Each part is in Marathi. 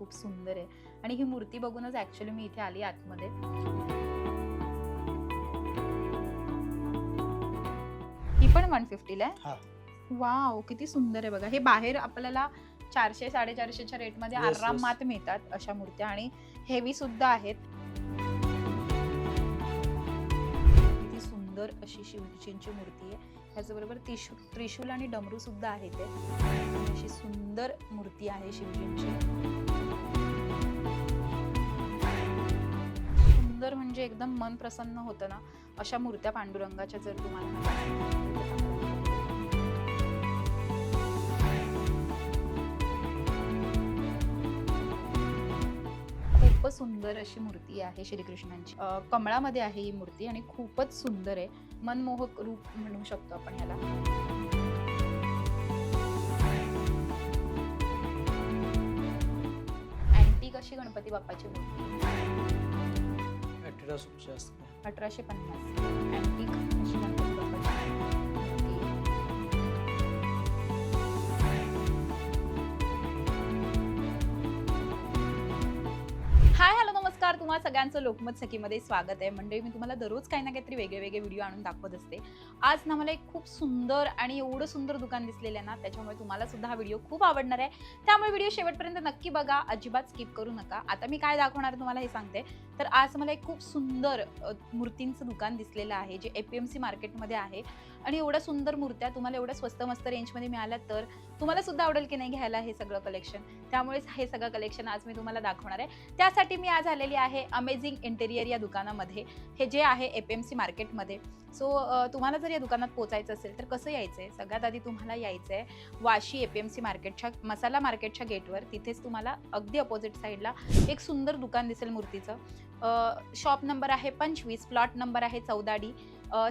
खूप सुंदर आहे आणि ही मूर्ती बघूनच ऍक्च्युअली मी इथे आली आतमध्ये. ही पण 150 ला आहे. वाव, किती सुंदर आहे बघा. हे बाहेर आपल्याला 400-450च्या रेटमध्ये आरामात मिळतात अशा मूर्त्या आणि हेवी सुद्धा आहेत. किती सुंदर अशी शिवजींची मूर्ती आहे. ह्याचबरोबर त्रिशूल आणि डमरू सुद्धा आहे ते. अशी सुंदर मूर्ती आहे शिवजींची. सुंदर म्हणजे एकदम मन प्रसन्न होतं ना अशा मूर्त्या पांडुरंगाच्या जर तुम्हाला खूपच सुंदर अशी मूर्ती आहे श्रीकृष्णांची. कमळामध्ये आहे ही मूर्ती आणि खूपच सुंदर आहे. मनमोहक रूप म्हणू शकतो आपण ह्याला. अँटिक अशी गणपती बाप्पाची मूर्ती 1850. अँटिक अशी गणपती बाप्पाची मूर्ती. हाय हॅलो नमस्कार, तुम्हाला सगळ्यांचं लोकमत सखीमध्ये स्वागत आहे. म्हणजे मी तुम्हाला दररोज काही ना काहीतरी वेगळे वेगळे व्हिडिओ आणून दाखवत असते. आज ना मला एक खूप सुंदर आणि एवढं सुंदर दुकान दिसलेलं आहे ना, त्याच्यामुळे तुम्हाला सुद्धा हा व्हिडिओ खूप आवडणार आहे. त्यामुळे व्हिडिओ शेवटपर्यंत नक्की बघा, अजिबात स्किप करू नका. आता मी काय दाखवणार तुम्हाला हे सांगते. तर आज मला एक खूप सुंदर मूर्तींचं दुकान दिसलेलं आहे जे APMC मार्केटमध्ये आहे आणि एवढ्या सुंदर मूर्त्या तुम्हाला एवढ्या स्वस्त मस्त रेंजमध्ये मिळाल्या तर तुम्हाला सुद्धा आवडेल की नाही घ्यायला हे सगळं कलेक्शन. त्यामुळेच हे सगळं कलेक्शन आज मी तुम्हाला दाखवणार आहे. त्यासाठी मी आज आलेली आहे अमेझिंग इंटेरियर या दुकानामध्ये, हे जे आहे APMC मार्केटमध्ये. सो तुम्हाला जर या दुकानात पोचायचं असेल तर कसं यायचं आहे? सगळ्यात आधी तुम्हाला यायचं आहे वाशी APMC मार्केटच्या मसाला मार्केटच्या गेटवर. तिथेच तुम्हाला अगदी अपोजिट साईडला एक सुंदर दुकान दिसेल मूर्तीचं. शॉप नंबर आहे 25, प्लॉट नंबर आहे 14D,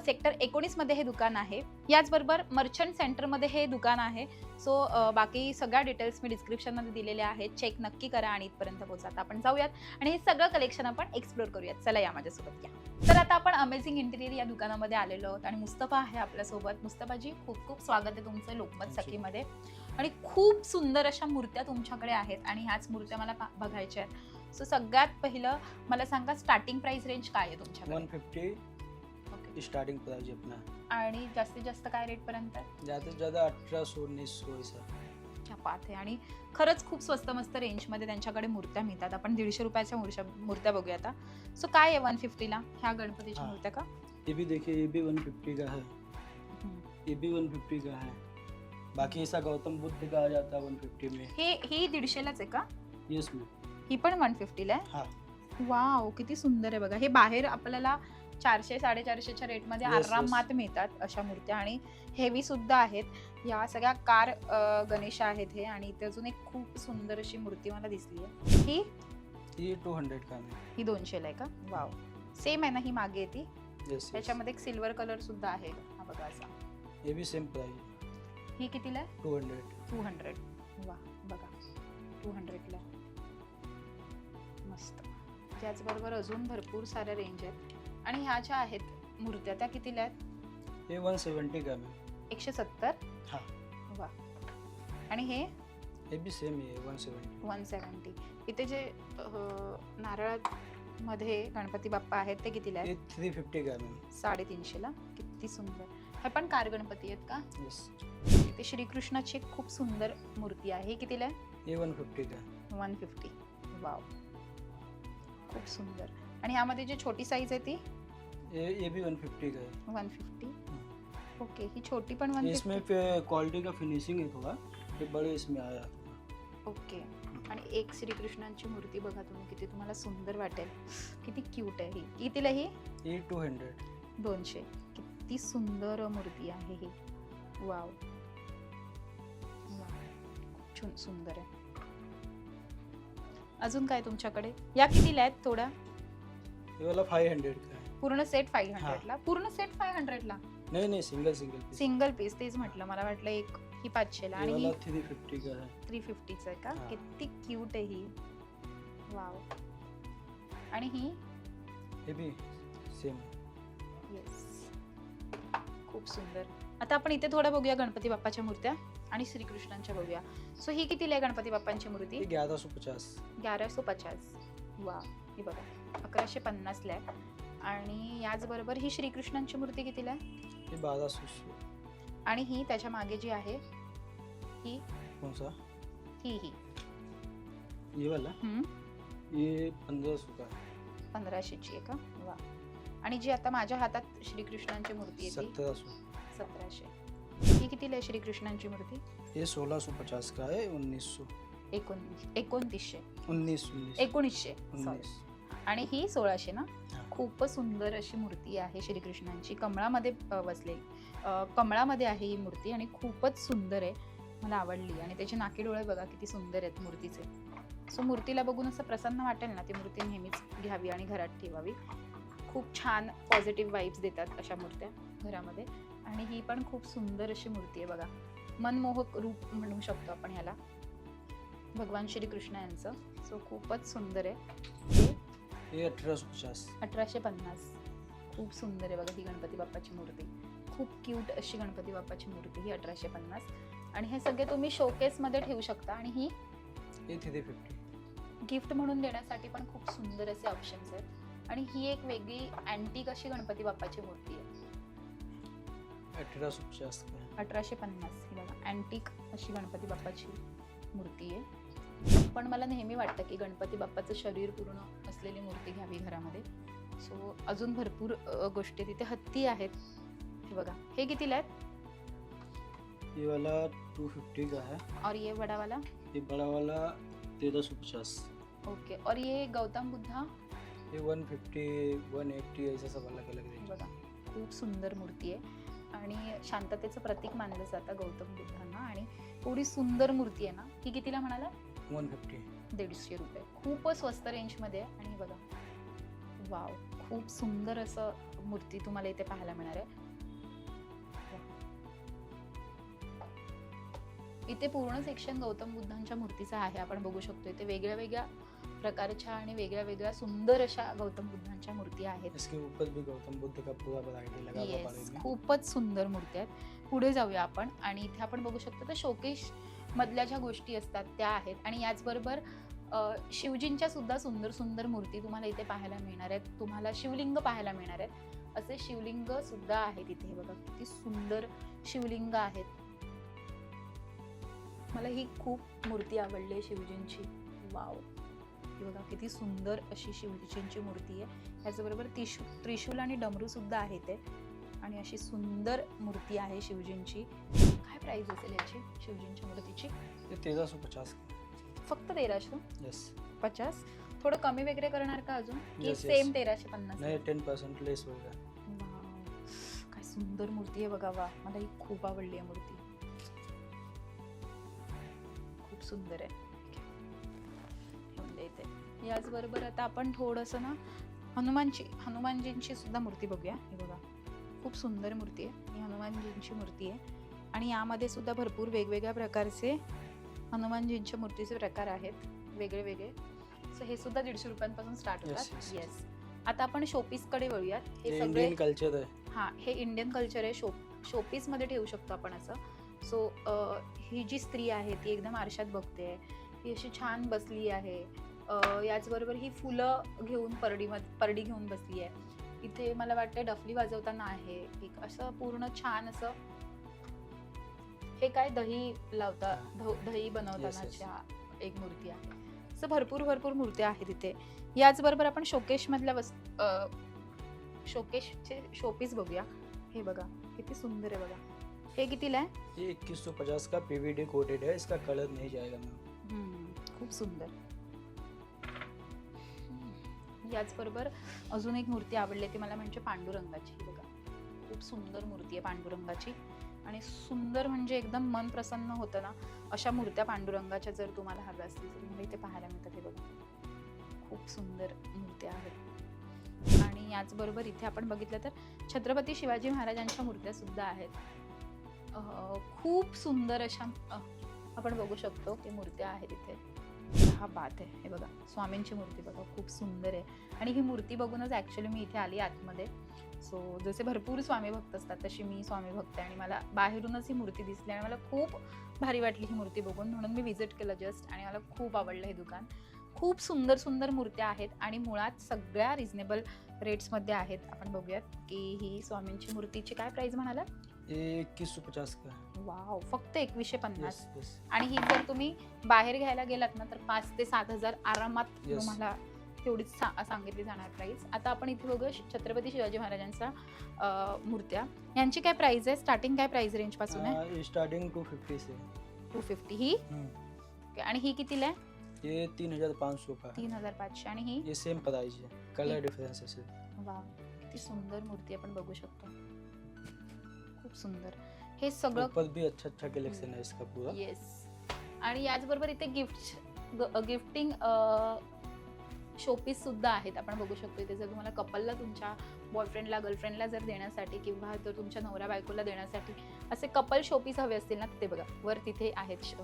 सेक्टर 19 मध्ये हे दुकान आहे. याचबरोबर मर्चंट सेंटरमध्ये हे दुकान आहे. सो बाकी सगळ्या डिटेल्स मी डिस्क्रिप्शनमध्ये दिलेल्या आहेत. चेक नक्की करा आणि इथपर्यंत पोहोचा. आपण जाऊयात आणि हे सगळं कलेक्शन आपण एक्सप्लोर करूयात. चला या माझ्यासोबत या. तर आता आपण अमेझिंग इंटेरियर या दुकानामध्ये आलेलो आहोत आणि मुस्तफा आहे आपल्यासोबत. मुस्तफाजी, खूप खूप स्वागत आहे तुमचं लोकमत सखीमध्ये. आणि खूप सुंदर अशा मूर्त्या तुमच्याकडे आहेत आणि ह्याच मूर्त्या मला बघायच्या आहेत. सो सगळ्यात पहिलं मला सांगा, स्टार्टिंग प्राइस रेंज काय आहे तुमच्याकडे? 150 स्टार्टिंग प्राइस अपना. आणि जास्तीत जास्त काय रेट पर्यंत? ज्यादा से ज्यादा 1800-1900 ऐसा. क्या बात आहे. आणि खरंच खूप स्वस्त मस्त रेंजमध्ये त्यांच्याकडे मूर्त्या मिळतात. आपण 150 रुपयाच्या मूर्त्या बघूया आता. सो काय आहे 150 ला ह्या गणपतीची मूर्त्या का? ये भी देखिए, ये भी 150 का है, ये भी 150 का है. बाकी ऐसा गौतम बुद्ध का आ जाता है 150 में. हे 150 लाच आहे का? Yes ma'am. ही पण 150 ला आहे. हां. वाव, किती सुंदर आहे बघा. हे बाहेर आपल्याला 400-450च्या रेटमध्ये आरामात मिळतात अशा मूर्त्या आणि हेवी सुद्धा आहेत. या सगळ्या कार गणेश आहेत हे. आणि इथे अजून एक खूप सुंदर अशी मूर्ती मला दिसली आहे. ये 200 का है. ही 200 ला आहे का? वाव, सेम आहे ना ही मागे ती? यस. त्याच्यामध्ये एक सिल्वर कलर सुद्धा आहे. हा बघा असा. ये भी सेम प्राइस. ही कितीला आहे? 200. वा बघा, 200 ला. मस्त. त्याचबरोबर अजून भरपूर साऱ्या रेंज आहेत. आणि ह्या ज्या आहेत मूर्त्या त्या कितीला आहेत? ये 170 का है. 170. हां. वा. आणि हे भी सेम आहे 170. इथे जे नारळामध्ये गणपती बाप्पा आहेत ते कितीला आहेत? 350 का है. 350 ला. किती सुंदर. हे पण कार गणपती आहेत का? यस. इथे श्रीकृष्णाची एक खूप सुंदर मूर्ती आहे. कितीला आहे? ये 150 का. 150. वाव, खूप सुंदर. आणि यामध्ये जी छोटी साईज आहे ती? ये भी 150 का है. 150. ओके, ही छोटी पण 150. इसमें क्वालिटी का फिनिशिंग है थोड़ा, ये बड़े इसमें आया. ओके. आणि एक श्रीकृष्णांची मूर्ती बघा तुम्ही, किती तुम्हाला सुंदर वाटेल. किती क्यूट आहे ही. कितीला ही? ये 200. 200. किती सुंदर मूर्ती आहे ही. वाव, खूप सुंदर आहे. अजून काय तुमच्याकडे? या कितीला आहेत? थोडा ये वाला 500 का है. पूर्ण सेट 500 ला. पूर्ण सेट 500 ला? नहीं सिंगल पीस. Single piece. तेच म्हटलं, मला वाटलं एक ही 500 ला. आणि ही 350 का है. 350 आहे का? किती क्यूट आहे ही. वाव. आणि ही? ये भी सेम. येस, खूप सुंदर. आता आपण इथे थोडं बघूया गणपती बाप्पाच्या मूर्त्या आणि श्रीकृष्णांच्या बघूया. सो ही कितीला आहे गणपती बाप्पांची मूर्ती? 1150. 1150. वा, ही बघा 1150 ला आहे. आणि याचबरोबर ही श्रीकृष्णांची मूर्ती कितीला आहे? ये 1200. आणि ही त्याच्या मागे जी आहे ही कौन सा? ही ये वाला? ये 1500 का है. 1500ची आहे का? वा. आणि जी आता माझ्या हातात श्रीकृष्णांची मूर्ती आहे ती 1700. 1700. ही कितीला आहे श्रीकृष्णांची मूर्ती? ये 1650 का है. 1900. 2900. 1900. Sorry. आणि ही 1600 ना. हा. खूपच सुंदर अशी मूर्ती आहे श्रीकृष्णांची, कमळामध्ये बसलेली. कमळामध्ये आहे ही मूर्ती आणि खूपच सुंदर आहे, मला आवडली. आणि त्याचे नाकी डोळे बघा किती सुंदर आहेत मूर्तीचे. सो मूर्तीला बघून असं प्रसन्न वाटेल ना, ती मूर्ती नेहमीच घ्यावी आणि घरात ठेवावी. खूप छान पॉझिटिव्ह वाईब्स देतात अशा मूर्त्या घरामध्ये. आणि ही पण खूप सुंदर अशी मूर्ती आहे बघा, मनमोहक रूप म्हणू शकतो आपण ह्याला, भगवान श्रीकृष्ण यांचं. सो खूपच सुंदर आहे. ये 1850. 1850. खूप सुंदर आहे बघा ही गणपती बाप्पाची मूर्ती, खूप क्यूट अशी गणपती बाप्पाची मूर्ती ही 1850. आणि हे सगळे तुम्ही शोकेसमध्ये ठेवू शकता. आणि ही ये 350. गिफ्ट म्हणून देण्यासाठी पण खूप सुंदर असे ऑप्शन्स आहेत. आणि ही एक वेगळी अँटिक अशी गणपती बाप्पाची मूर्ती आहे. 1850 का है. 1850. ही बघा अँटिक अशी गणपती बाप्पाची मूर्ती आहे. पण मला नेहमी वाटतं की गणपती बाप्पाचं शरीर पूर्ण असलेली मूर्ती घ्यावी घरामध्ये. सो अजून भरपूर गोष्टी तिथे. हत्ती आहेत हे बघा. हे कितीला आहेत? ये वाला 250 का है. और ये बड़ा वाला? ये बड़ा वाला 1350. ओके. और ये गौतम बुद्धा? ये 150, 180 ऐसा सब अलग अलग रेंज. बघा खूप सुंदर मूर्ती आहे आणि शांततेचं प्रतीक मानलं जातं गौतम बुद्धांना. आणि एवढी सुंदर मूर्ती आहे ना. ही कितीला म्हणाला? 150. 150 रुपये. खूपच स्वस्त रेंजमध्ये आहे. आणि हे बघा वाव, खूप सुंदर असं मूर्ती तुम्हाला इथे पाहायला मिळणार आहे. इथे पूर्ण सेक्शन गौतम बुद्धांच्या मूर्तीचं आहे. आपण बघू शकतो इथे वेगळ्या वेगळ्या प्रकारच्या आणि वेगळ्या वेगळ्या सुंदर अशा गौतम बुद्धांच्या मूर्ती आहेत. इसके ऊपर भी गौतम बुद्ध का पूरा वैरायटी लगा हुआ येस, है. खूपच सुंदर मूर्ती आहेत. पुढे जाऊया आपण. आणि इथे आपण बघू शकतो तर शोकेश मधल्या ज्या गोष्टी असतात त्या आहेत. आणि याचबरोबर शिवजींच्या सुद्धा सुंदर सुंदर मूर्ती तुम्हाला इथे पाहायला मिळणार आहेत. तुम्हाला शिवलिंग पाहायला मिळणार आहेत. असे शिवलिंग सुद्धा आहेत इथे. बघा किती सुंदर शिवलिंग आहेत. मला ही खूप मूर्ती आवडली आहे शिवजींची. वाव, ही बघा किती सुंदर अशी शिवजींची मूर्ती आहे. याचबरोबर त्रिशूल आणि डमरू सुद्धा आहे ते. आणि अशी सुंदर मूर्ती आहे शिवजींची. काय प्राइस असेल याची शिवजींच्या मूर्तीची? ये 1350. फक्त 1350? यस. थोडं कमी वगैरे करणार का अजून? की Yes, सेम yes. 1350? नहीं 10% लेस होगा. वाव, काय सुंदर मूर्ती आहे बघा. वा, मला ही खूप आवडली आहे मूर्ती. खूप सुंदर आहे. ठेवून दे इथे. याचबरोबर आता आपण थोडंसं ना हनुमानजींची सुद्धा मूर्ती बघूया. हे बघा खूप सुंदर मूर्ती आहे. ही हनुमानजींची मूर्ती आहे. आणि यामध्ये सुद्धा भरपूर वेगवेगळ्या प्रकारचे हनुमानजींच्या मूर्तीचे प्रकार आहेत वेगळे वेगळे. सो हे सुद्धा 150 रुपयांपासून स्टार्ट Yes, होतात. yes, yes. आता आपण शोपीस कडे वळूयात. हे ये सगळे इंडियन कल्चर है. हा, हे इंडियन कल्चर आहे. शोपीस मध्ये ठेवू शकतो आपण असं. सो ही जी स्त्री आहे ती एकदम आरशात बघते. ही अशी छान बसली आहे. याचबरोबर ही फुलं घेऊन परडी घेऊन बसली आहे. इथे मला वाटतं डफली वाजवताना आहे. एक असं पूर्ण छान असं हे काय दही लावता दही बनवतानाच्या एक मूर्ती आहे. असं भरपूर मूर्त्या आहेत इथे. याचबरोबर आपण शोकेश मधल्या शोकेशचे शोपीस बघूया. हे बघा किती सुंदर आहे बघा. हे कितीला आहे? ये 2150 का पीवीडी कोटेड है. इसका कलर नहीं जाएगा मैम. खूप सुंदर. याचबरोबर अजून एक मूर्ती आवडली ती मला म्हणजे पांडुरंगाची. बघा खूप सुंदर मूर्ती आहे पांडुरंगाची. आणि सुंदर म्हणजे एकदम मन प्रसन्न होतं ना अशा मूर्त्या पांडुरंगाच्या जर तुम्हाला हव्या असतील तर तुम्हाला इथे पाहायला मिळतात. हे बघा खूप सुंदर मूर्त्या आहेत. आणि याचबरोबर इथे आपण बघितलं तर छत्रपती शिवाजी महाराजांच्या मूर्त्या सुद्धा आहेत. खूप सुंदर अशा आपण बघू शकतो की मूर्त्या आहेत इथे. हा बात आहे. हे बघा स्वामींची मूर्ती बघा खूप सुंदर आहे आणि ही मूर्ती बघूनच ॲक्च्युली मी इथे आली आतमध्ये. सो जसे भरपूर स्वामी भक्त असतात तशी मी स्वामी भक्त आहे आणि मला बाहेरूनच ही मूर्ती दिसली आणि मला खूप भारी वाटली ही मूर्ती बघून, म्हणून मी व्हिजिट केलं जस्ट आणि मला खूप आवडलं हे दुकान. खूप सुंदर सुंदर मूर्त्या आहेत आणि मुळात सगळ्या रिझनेबल रेट्समध्ये आहेत. आपण बघूयात की ही स्वामींची मूर्तीची काय प्राइस म्हणाला? ये 2150 का है. वाव, फक्त 2150. Yes yes. आणि ही जर तुम्ही बाहेर घ्यायला गेलात ना तर 5 ते 7,000 आरामात Yes. तुम्हाला तेवढीच सांगितली जाणार प्राइस. आता आपण इथे बघूया छत्रपती शिवाजी महाराजांचा मूर्त्या. यांची काय प्राइस आहे? स्टार्टिंग काय प्राइस रेंज पासून आहे? ये स्टार्टिंग 250 से. 250 ही. Okay, आणि ही कितीला आहे? ये 3500 का है. 3500. आणि ही? ये सेम प्राइस है, कलर डिफरेंस है सिर्फ. वा, किती सुंदर मूर्ती आपण बघू शकतो. खूप सुंदर. हे सगळं ऊपर भी अच्छा अच्छा कलेक्शन है इसका पूरा. येस. आणि याचबरोबर इथे गिफ्टिंग शोपीस सुद्धा आहेत. आपण बघू शकतो इथे जर तुम्हाला कपलला तुमच्या बॉयफ्रेंडला गर्लफ्रेंडला जर देण्यासाठी किंवा जर तुमच्या नवरा बायकोला देण्यासाठी असे कपल शोपीस हवे असतील ना, ते बघा वर तिथे आहेत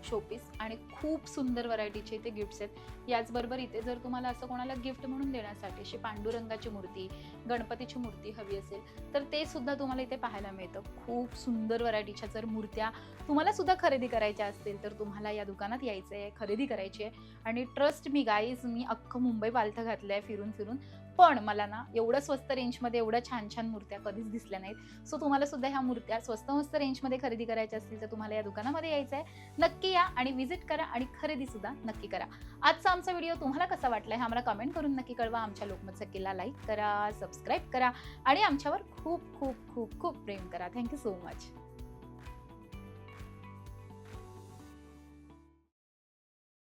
शोपीस आणि खूप सुंदर व्हरायटीचे इथे गिफ्ट्स आहेत. याचबरोबर इथे जर तुम्हाला असं कोणाला गिफ्ट म्हणून देण्यासाठी अशी पांडुरंगाची मूर्ती, गणपतीची मूर्ती हवी असेल तर ते सुद्धा तुम्हाला इथे पाहायला मिळतं. खूप सुंदर व्हरायटीच्या जर मूर्त्या तुम्हाला सुद्धा खरेदी करायच्या असतील तर तुम्हाला या दुकानात यायचं आहे, खरेदी करायची आहे. आणि ट्रस्ट मी गाईज, मी अख्खं मुंबई पालथं घातलं आहे फिरून फिरून, पण मला ना एवढं स्वस्त रेंजमध्ये एवढ्या छान छान मूर्त्या कधीच दिसल्या नाहीत. सो तुम्हाला सुद्धा ह्या मूर्त्या स्वस्त मस्त रेंजमध्ये खरेदी करायच्या असतील तर तुम्हाला या दुकानामध्ये यायचं आहे. नक्की या आणि व्हिजिट करा आणि खरेदी सुद्धा नक्की करा. आजचा आमचा व्हिडिओ तुम्हाला कसा वाटला हे आम्हाला कमेंट करून नक्की कळवा. आमच्या लोकमत सखीला लाईक करा, सबस्क्राईब करा आणि आमच्यावर खूप खूप खूप खूप प्रेम करा. Thank you so much.